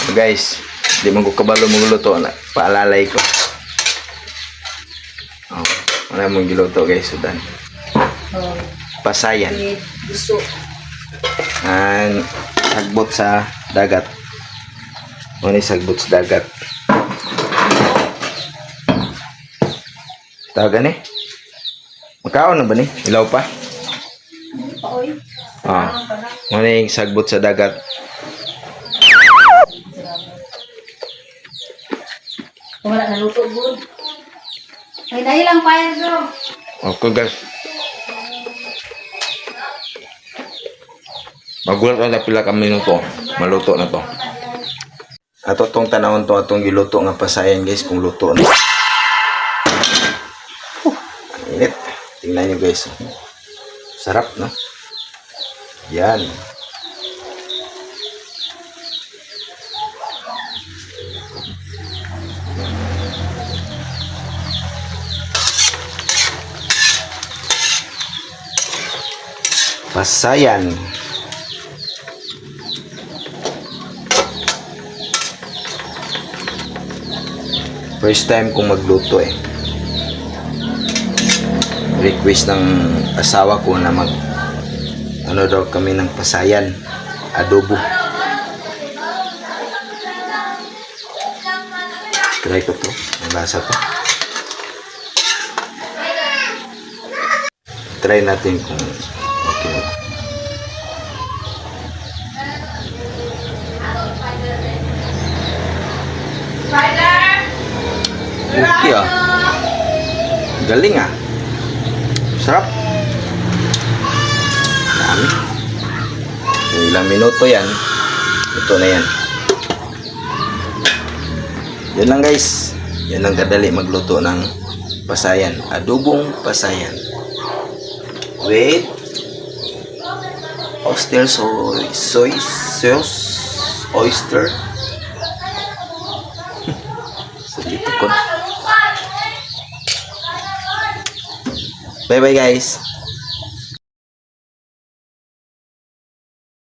So guys, di man ko kabalo magluto na paalalay ko. Oh, wala mong giluto guys, sudan. Oh, Pasayan. gusto. Ang sagbot sa dagat. Ano yung sagbot sa dagat? Tawagan eh. Makaon na ba ni? Ilaw pa? Paoy. Ah. Ano yung sagbot sa dagat? Kung wala naluto, good. Ay, dahil lang fire, bro. Okay guys. Magulat na pila kami nito. Maluto na to. Ato tong tanawon to atong giluto nga pasayan guys kung luto na. Ang init. Tingnan nyo guys. Sarap no? Yan. Pasayan. First time kong magluto eh. Request ng asawa ko na ano daw kami ng pasayan, adobo. Try ko to, ang lasa to. Try natin kung okay. Okay ah. Galing ah. Sarap. Dami. Ilang minuto yan. Ito na yan. Yan lang guys. Yan lang kadali magluto ng pasayan. Adobong pasayan. With oyster soy sauce. Oyster. So dito ko. Bye bye guys.